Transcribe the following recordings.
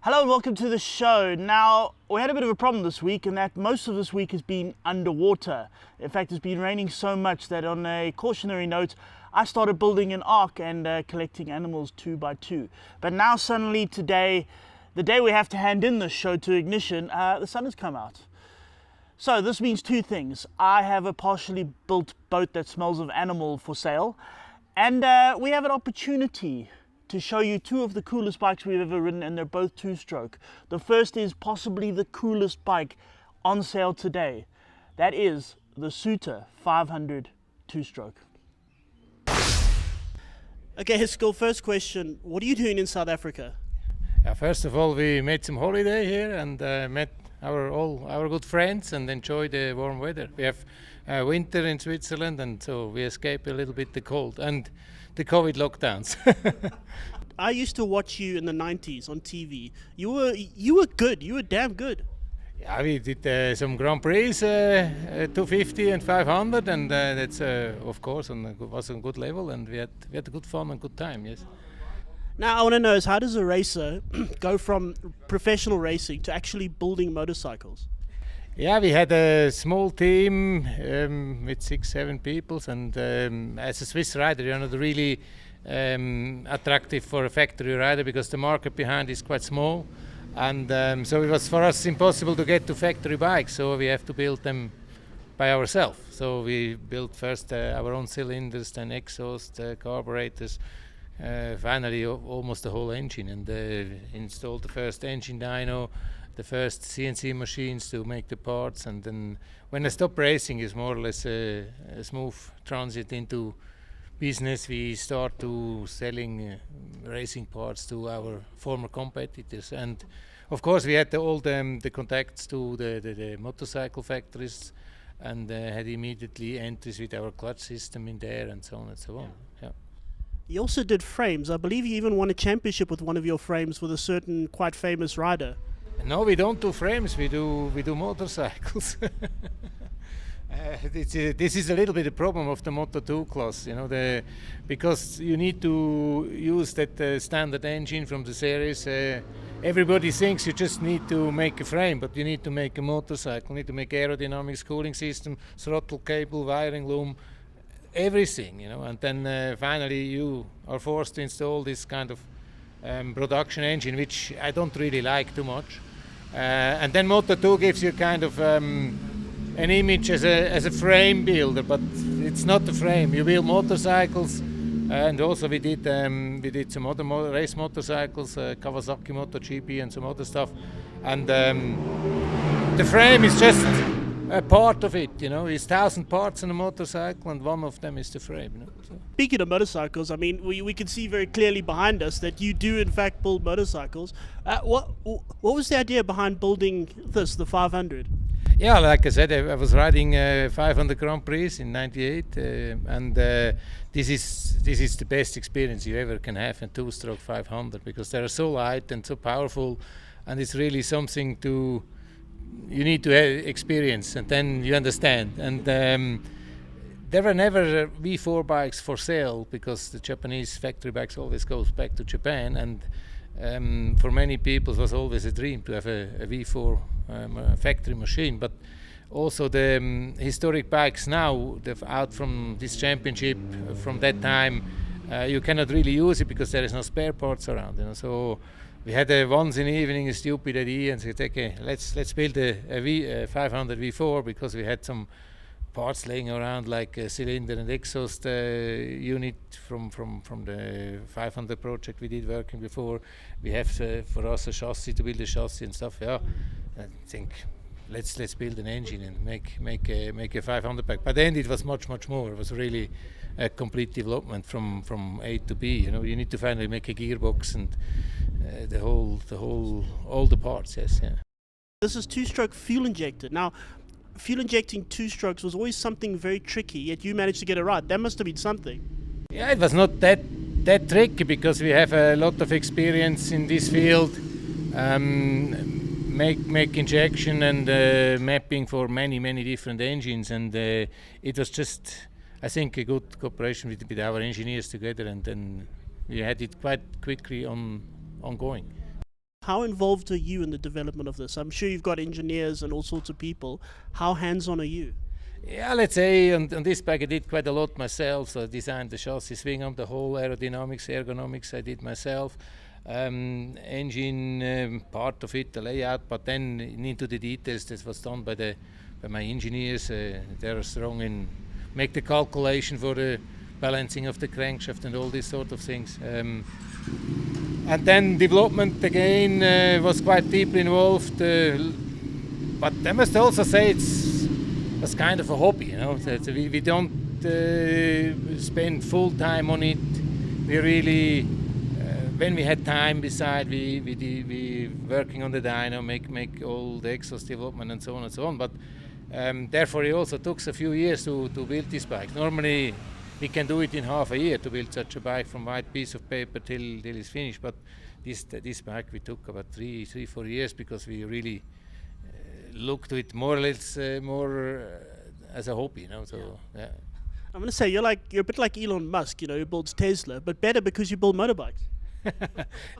Hello and welcome to the show. Now, we had a bit of a problem this week, and that most of this week has been underwater. In fact, it's been raining so much that on a cautionary note, I started building an ark and collecting animals 2 by 2. But now suddenly today, the day we have to hand in this show to Ignition, the sun has come out. So this means two things. I have a partially built boat that smells of animal for sale, and we have an opportunity to show you two of the coolest bikes we've ever ridden, and they're both two-stroke. The first is possibly the coolest bike on sale today. That is the Suter 500 two-stroke. Okay, Eskil, first question. What are you doing in South Africa? First of all, we made some holiday here and met all our good friends and enjoyed the warm weather. We have winter in Switzerland, and so we escape a little bit the cold and the COVID lockdowns. I used to watch you in the 90s on TV. You were good. You were damn good. Yeah, we did some Grand Prix, 250 and 500, and that's of course was on good level, and we had a good fun and good time. Yes. Now I want to know is how does a racer go from professional racing to actually building motorcycles? Yeah, we had a small team with 6-7 people, and as a Swiss rider, you're not really attractive for a factory rider because the market behind is quite small, and so it was for us impossible to get to factory bikes, so we have to build them by ourselves. So we built first our own cylinders, then exhaust, carburetors, finally almost the whole engine, and installed the first engine dyno, the first CNC machines to make the parts, and then when I stopped racing, it's more or less a smooth transit into business. We start to selling racing parts to our former competitors, and of course we had all the contacts to the motorcycle factories, and had immediately entries with our clutch system in there, and so on and so on. Yeah. You also did frames. I believe you even won a championship with one of your frames with a certain quite famous rider. No, we don't do frames. We do motorcycles. This is a little bit a problem of the Moto 2 class, because you need to use that standard engine from the series. Everybody thinks you just need to make a frame, but you need to make a motorcycle. You need to make aerodynamics, cooling system, throttle cable, wiring loom, everything, and then finally you are forced to install this kind of production engine, which I don't really like too much. And then Moto 2 gives you kind of an image as a frame builder, but it's not a frame. You build motorcycles, and also we did some other race motorcycles, Kawasaki MotoGP and some other stuff. And the frame is just a part of it, It's 1,000 parts on a motorcycle, and one of them is the frame. So. Speaking of motorcycles, I mean, we can see very clearly behind us that you do in fact build motorcycles. What was the idea behind building this, the 500? Yeah, like I said, I was riding 500 Grand Prix in '98, and this is the best experience you ever can have in two-stroke 500, because they're so light and so powerful, and it's really something you need to experience, and then you understand. And there were never V4 bikes for sale, because the Japanese factory bikes always goes back to Japan, and for many people it was always a dream to have a V4 factory machine. But also the historic bikes now, out from this championship from that time, you cannot really use it because there is no spare parts around, So we had once in the evening a stupid idea and said, okay, let's build a 500 V4, because we had some parts laying around, like a cylinder and exhaust unit from the 500 project we did working before. We have for us a chassis, to build a chassis and stuff. Yeah, I think let's build an engine and make a 500 bike. But then it was much more. It was really a complete development from A to B. You need to finally make a gearbox and all the parts. Yes, yeah. This is two-stroke fuel injected. Now, fuel injecting two strokes was always something very tricky, yet you managed to get it right. That must have been something. Yeah, it was not that tricky, because we have a lot of experience in this field. Make injection and mapping for many different engines, and it was just, I think, a good cooperation with our engineers together, and then we had it quite quickly ongoing. how involved are you in the development of this? I'm sure you've got engineers and all sorts of people. How hands-on are you? Yeah, let's say on this bike I did quite a lot myself. So I designed the chassis swing arm, the whole aerodynamics, ergonomics I did myself. Engine part of it, the layout, but then into the details that was done by my engineers. They're strong in make the calculation for the balancing of the crankshaft and all these sort of things. And then development again was quite deeply involved. But I must also say it's kind of a hobby, you know. We don't spend full time on it. We really, when we had time beside, we working on the dyno, make all the exhaust development and so on and so on. But therefore, it also took a few years to build this bike. Normally, we can do it in half a year to build such a bike from white piece of paper till it's finished. But this bike we took about 4 years because we really looked to it more or less as a hobby, you know. So yeah. I'm going to say you're a bit like Elon Musk, you know, who builds Tesla, but better because you build motorbikes.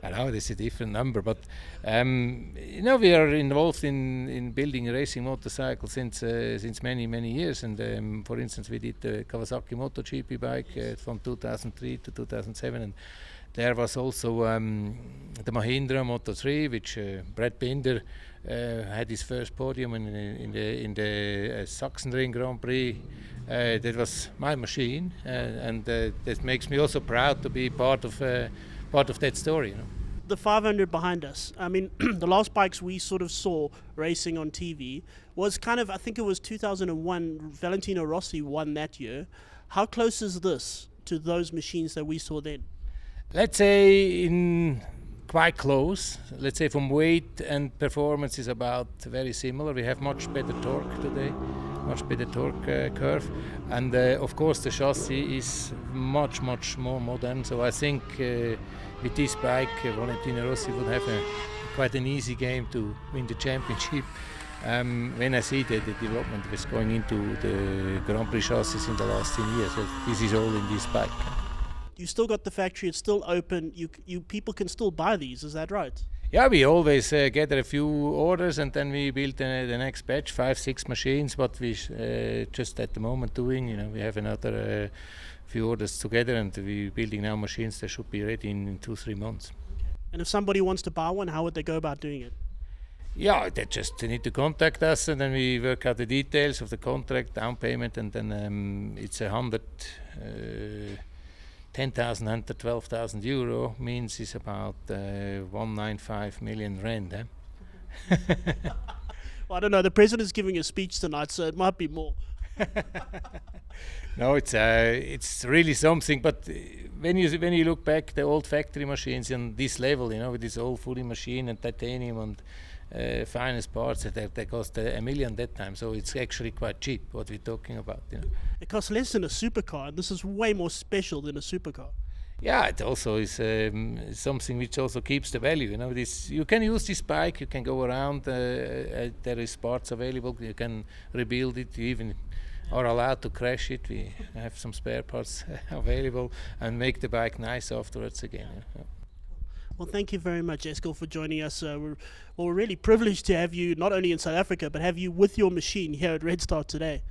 I know this is a different number, but you know, we are involved in building racing motorcycles since many years. And for instance, we did the Kawasaki MotoGP bike from 2003 to 2007, and there was also the Mahindra Moto3, which Brad Binder had his first podium in the Sachsenring Grand Prix. That was my machine, and that makes me also proud to be part of that story, you know. The 500 behind us, I mean, the last bikes we sort of saw racing on TV was kind of, I think it was 2001, Valentino Rossi won that year. How close is this to those machines that we saw then? Let's say quite close. Let's say from weight and performance is about very similar. We have much better torque today, much better torque curve, and of course the chassis is much more modern. So I think with this bike, Valentino Rossi would have quite an easy game to win the championship. When I see the development was going into the Grand Prix chassis in the last 10 years, this is all in this bike. You still got the factory, it's still open, you people can still buy these, is that right? Yeah, we always gather a few orders and then we build the next batch, 5-6 machines, what we just at the moment doing. You know, we have another few orders together and we're building now machines that should be ready in 2-3 months. And if somebody wants to buy one, how would they go about doing it? Yeah, they just need to contact us and then we work out the details of the contract, down payment, and then it's 10,000, 112,000 euro means it's about 195 million rand. Eh? Well, I don't know. The president's giving a speech tonight, so it might be more. No, it's really something. But when you look back, the old factory machines on this level, you know, with this old fully machine and titanium and finest parts, they cost $1 million that time. So it's actually quite cheap what we're talking about. You know. It costs less than a supercar, and this is way more special than a supercar. Yeah, it also is something which also keeps the value. You know, you can use this bike, you can go around. There is parts available. You can rebuild it. You even are allowed to crash it. We have some spare parts available and make the bike nice afterwards again. Yeah. Well, thank you very much, Eskil, for joining us. We're really privileged to have you not only in South Africa, but have you with your machine here at Red Star today.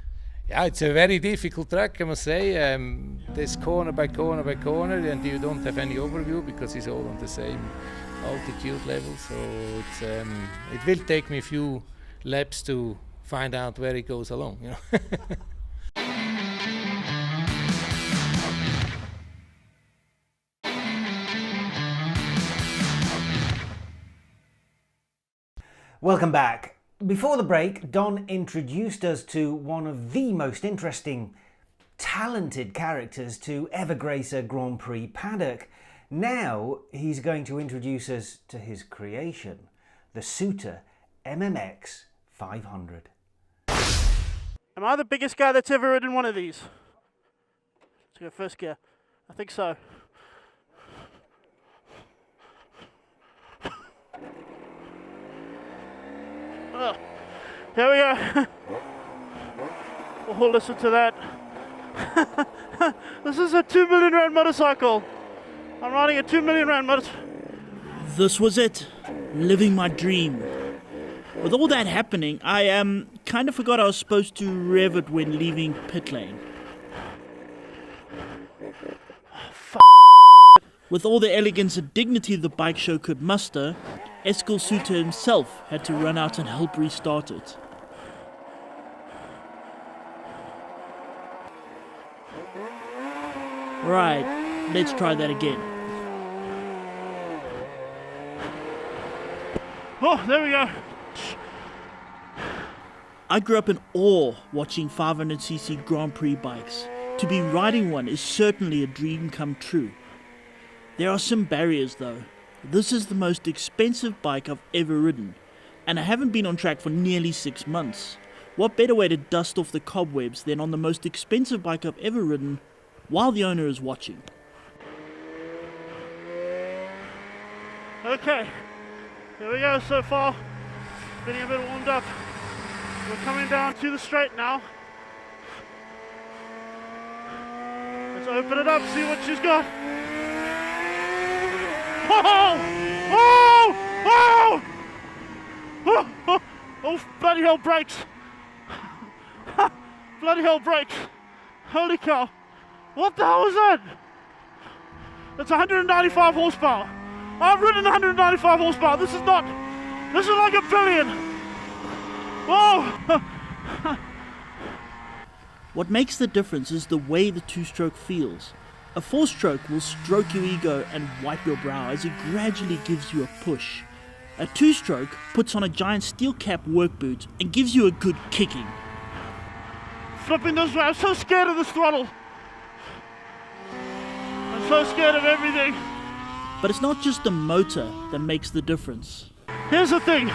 Yeah, it's a very difficult track, I must say. There's corner by corner by corner, and you don't have any overview because it's all on the same altitude level. So it will take me a few laps to find out where it goes along. You know. Welcome back. Before the break, Don introduced us to one of the most interesting, talented characters to ever grace a Grand Prix paddock. Now he's going to introduce us to his creation, the Suter MMX 500. Am I the biggest guy that's ever ridden one of these? Let's go first gear. I think so. Oh, there we go. We'll listen to that. This is a 2 million rand motorcycle. I'm riding a 2 million rand motorcycle. This was it. living my dream. With all that happening, I kind of forgot I was supposed to rev it when leaving pit lane. With all the elegance and dignity the bike show could muster, Eskil Suter himself had to run out and help restart it. Right, let's try that again. Oh, there we go. I grew up in awe watching 500cc Grand Prix bikes. To be riding one is certainly a dream come true. There are some barriers though. This is the most expensive bike I've ever ridden, and I haven't been on track for nearly 6 months. What better way to dust off the cobwebs than on the most expensive bike I've ever ridden while the owner is watching? Okay, here we go so far. Getting a bit warmed up. We're coming down to the straight now. Let's open it up, see what she's got. Whoa! Whoa! Whoa! Oh, oh, oh, bloody hell brakes! Bloody hell brakes! Holy cow! What the hell is that? That's 195 horsepower. I've ridden 195 horsepower. This is like a billion. Whoa! What makes the difference is the way the two-stroke feels. A four-stroke will stroke your ego and wipe your brow as it gradually gives you a push. A two-stroke puts on a giant steel cap work boot and gives you a good kicking. Flipping this way, I'm so scared of this throttle. I'm so scared of everything. But it's not just the motor that makes the difference. Here's the thing.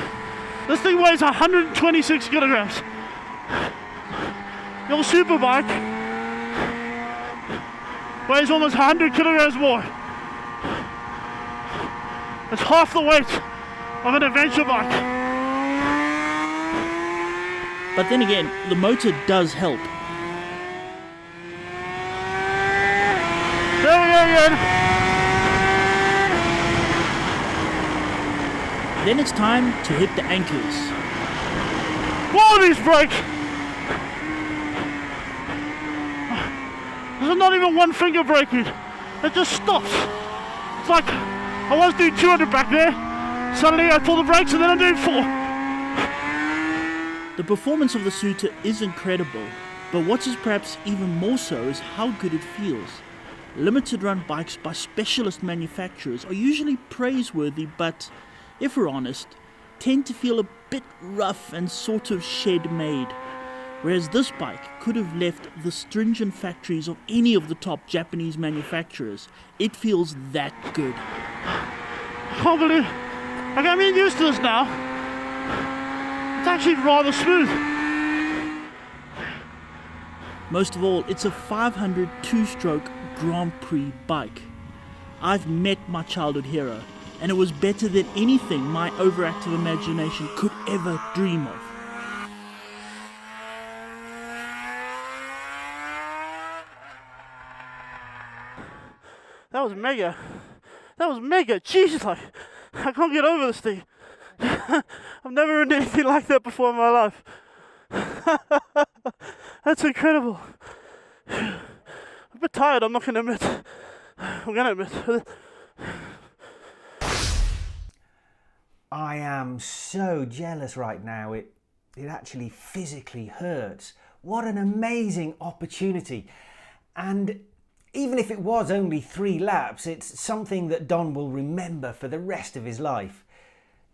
This thing weighs 126 kilograms. Your super bike weighs almost 100 kilograms more. It's half the weight of an adventure bike. But then again, the motor does help. There we go again. Then it's time to hit the anchors. Whoa, these brakes! There's not even one finger braking. It just stops. It's like I was doing 200 back there. Suddenly I pull the brakes and then I'm doing 4. The performance of the Suter is incredible, but what is perhaps even more so is how good it feels. Limited run bikes by specialist manufacturers are usually praiseworthy, but if we're honest, tend to feel a bit rough and sort of shed-made. Whereas this bike could have left the stringent factories of any of the top Japanese manufacturers. It feels that good. I can't believe it. I'm getting used to this now. It's actually rather smooth. Most of all, it's a 500 two-stroke Grand Prix bike. I've met my childhood hero, and it was better than anything my overactive imagination could ever dream of. That was mega. That was mega. Jeez, like, I can't get over this thing. I've never ridden anything like that before in my life. That's incredible. I'm a bit tired, I'm not going to admit. I'm going to admit. I am so jealous right now. It actually physically hurts. What an amazing opportunity. And even if it was only 3 laps, it's something that Don will remember for the rest of his life.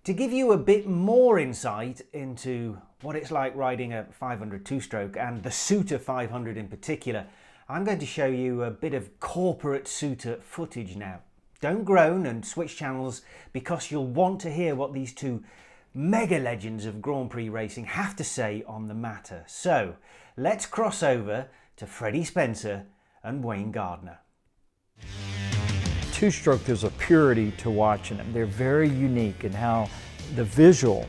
To give you a bit more insight into what it's like riding a 500 two-stroke and the Suter 500 in particular, I'm going to show you a bit of corporate Suter footage now. Don't groan and switch channels, because you'll want to hear what these two mega legends of Grand Prix racing have to say on the matter. So let's cross over to Freddie Spencer and Wayne Gardner. Two-stroke, there's a purity to watching them. They're very unique in how the visual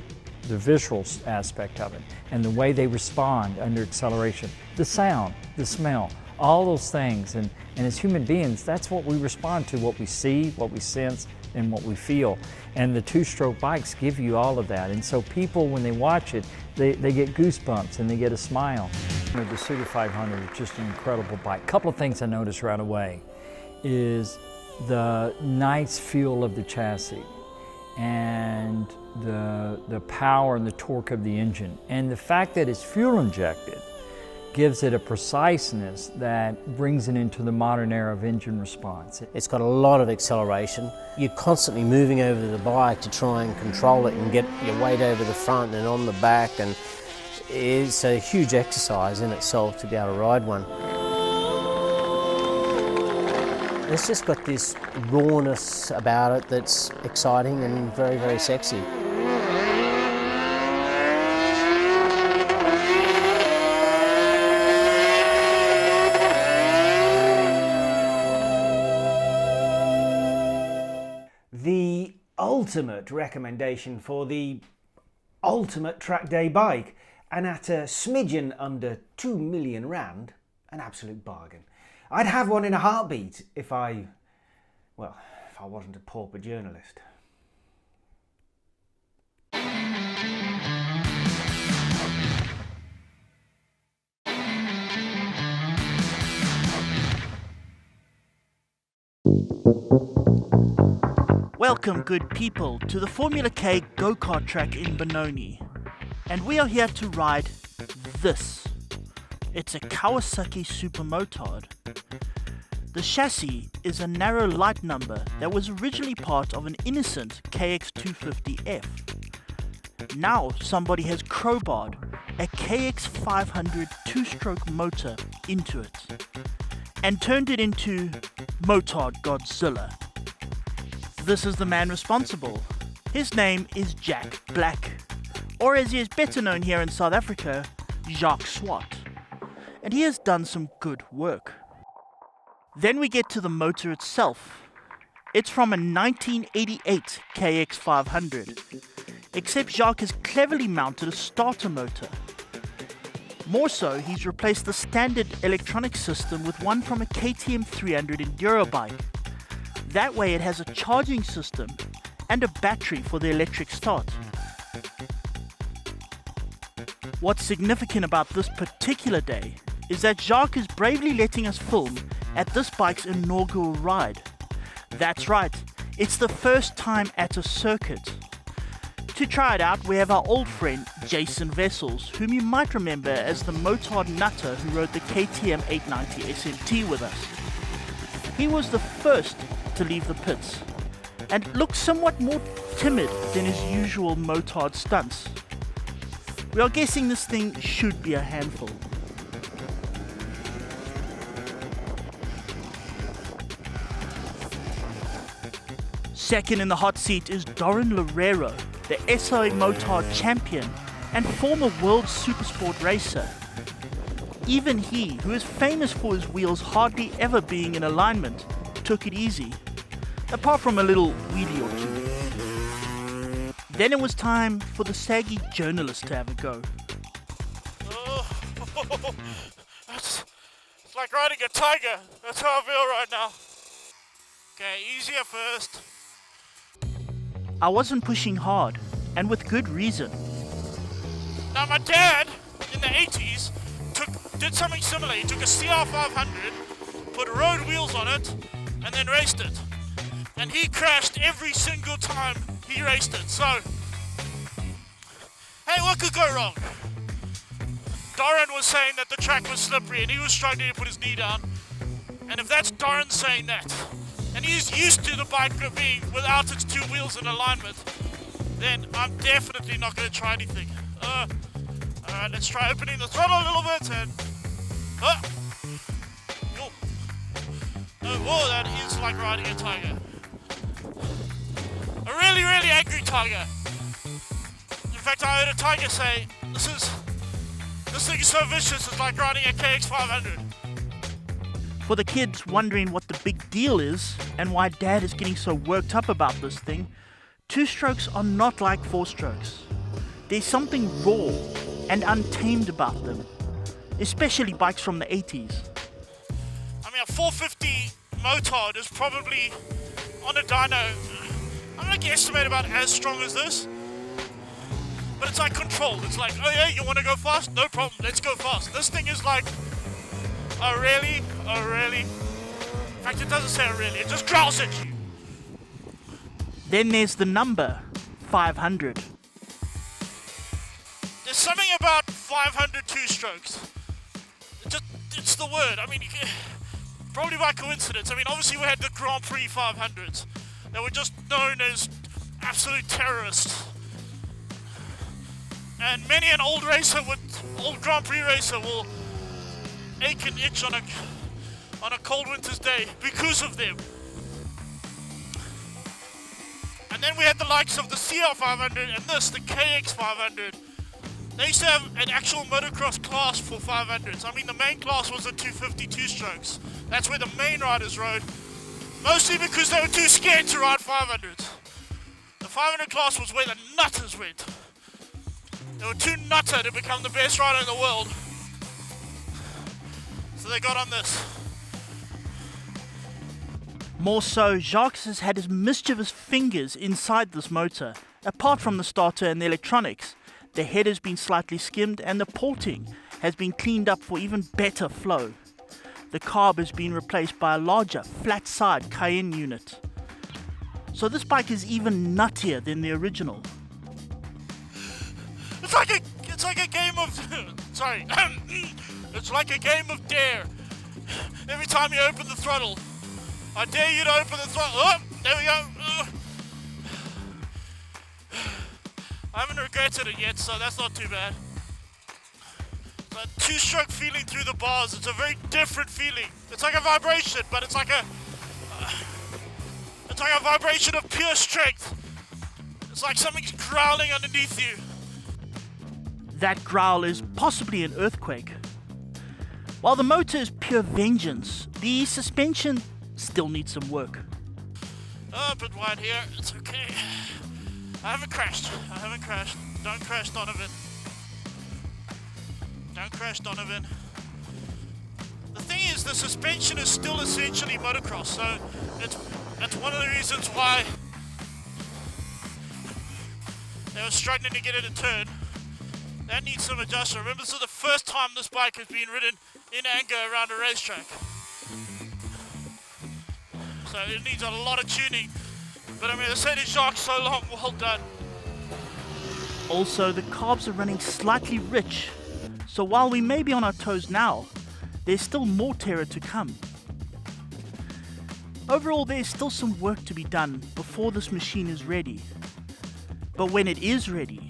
aspect of it and the way they respond under acceleration, the sound, the smell, all those things. And as human beings, that's what we respond to, what we see, what we sense, and what we feel. And the two-stroke bikes give you all of that. And so people, when they watch it, they get goosebumps and they get a smile. The Suter 500 is just an incredible bike. A couple of things I noticed right away is the nice feel of the chassis and the power and the torque of the engine. And the fact that it's fuel injected gives it a preciseness that brings it into the modern era of engine response. It's got a lot of acceleration. You're constantly moving over the bike to try and control it and get your weight over the front and on the back, and it's a huge exercise in itself to be able to ride one. It's just got this rawness about it that's exciting and very, very sexy. The ultimate recommendation for the ultimate track day bike, and at a smidgen under 2 million rand, an absolute bargain. I'd have one in a heartbeat if I wasn't a pauper journalist. Welcome, good people, to the Formula K go-kart track in Benoni. And we are here to ride this. It's a Kawasaki supermoto. The chassis is a narrow light number that was originally part of an innocent KX500F. Now somebody has crowbarred a KX500 two-stroke motor into it and turned it into Motard Godzilla. This is the man responsible. His name is Jack Black, or as he is better known here in South Africa, Jacques Swart. And he has done some good work. Then we get to the motor itself. It's from a 1988 KX500, except Jacques has cleverly mounted a starter motor. More so, he's replaced the standard electronic system with one from a KTM 300 Enduro bike. That way it has a charging system and a battery for the electric start. What's significant about this particular day is that Jacques is bravely letting us film at this bike's inaugural ride. That's right, it's the first time at a circuit. To try it out, we have our old friend Jason Vessels, whom you might remember as the Motard nutter who rode the KTM 890 SMT with us. He was the first to leave the pits and looked somewhat more timid than his usual Motard stunts. We are guessing this thing should be a handful. Second in the hot seat is Doran Loureiro, the SA Motard champion and former world supersport racer. Even he, who is famous for his wheels hardly ever being in alignment, took it easy, apart from a little wheelie or two. Then it was time for the saggy journalist to have a go. It's like riding a tiger. That's how I feel right now. Okay, easier first. I wasn't pushing hard, and with good reason. Now my dad, in the 80s, did something similar. He took a CR500, put road wheels on it, and then raced it. And he crashed every single time he raced it. So, hey, what could go wrong? Doran was saying that the track was slippery and he was struggling to put his knee down. And if that's Doran saying that, and he's used to the bike being without its two wheels in alignment, then I'm definitely not going to try anything. Alright, let's try opening the throttle a little bit and... Oh, that is like riding a tiger. A really, really angry tiger. In fact, I heard a tiger say, this thing is so vicious, it's like riding a KX500. For the kids wondering what the big deal is and why Dad is getting so worked up about this thing, two-strokes are not like four-strokes. There's something raw and untamed about them, especially bikes from the 80s. I mean, a 450 Motard is probably on a dyno I'm gonna guesstimate about as strong as this. But it's like controlled. It's like, oh yeah, you wanna go fast? No problem, let's go fast. This thing is like, oh really? Oh really? In fact, it doesn't say oh really, it just growls at you. Then there's the number 500. There's something about 500 two-strokes. It's the word. I mean, probably by coincidence. I mean, obviously we had the Grand Prix 500s. They were just known as absolute terrorists. And many an old Grand Prix racer will ache and itch on a cold winter's day because of them. And then we had the likes of the CR500 and the KX500. They used to have an actual motocross class for 500s. I mean, the main class was the 250 two-strokes. That's where the main riders rode. Mostly because they were too scared to ride 500s. The 500 class was where the nutters went. They were too nutter to become the best rider in the world. So they got on this. More so, Jacques has had his mischievous fingers inside this motor. Apart from the starter and the electronics, the head has been slightly skimmed and the porting has been cleaned up for even better flow. The carb has been replaced by a larger, flat-side Cayenne unit. So this bike is even nuttier than the original. It's like a game of sorry. It's like a game of dare. Every time you open the throttle, I dare you to open the throttle. Oh, there we go. I haven't regretted it yet, so that's not too bad. But two-stroke feeling through the bars, it's a very different feeling. It's like a vibration, but it's like a vibration of pure strength. It's like something's growling underneath you. That growl is possibly an earthquake. While the motor is pure vengeance, the suspension still needs some work. Oh, but wide here, it's okay. I haven't crashed. Don't crash, Donovan. Don't crash, Donovan. The thing is, the suspension is still essentially motocross, so that's one of the reasons why they were struggling to get it a turn. That needs some adjustment. Remember, this is the first time this bike has been ridden in anger around a racetrack. So it needs a lot of tuning. But I mean, I said it's Jacques so long, well done. Also, the carbs are running slightly rich, so while we may be on our toes now, there's still more terror to come. Overall, there's still some work to be done before this machine is ready. But when it is ready,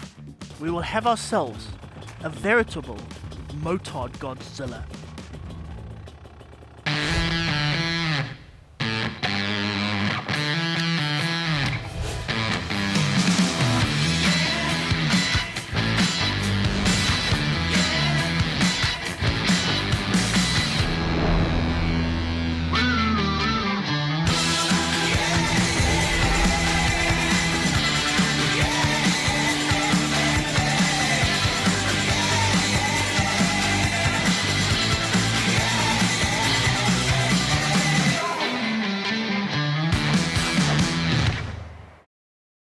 we will have ourselves a veritable Motard Godzilla.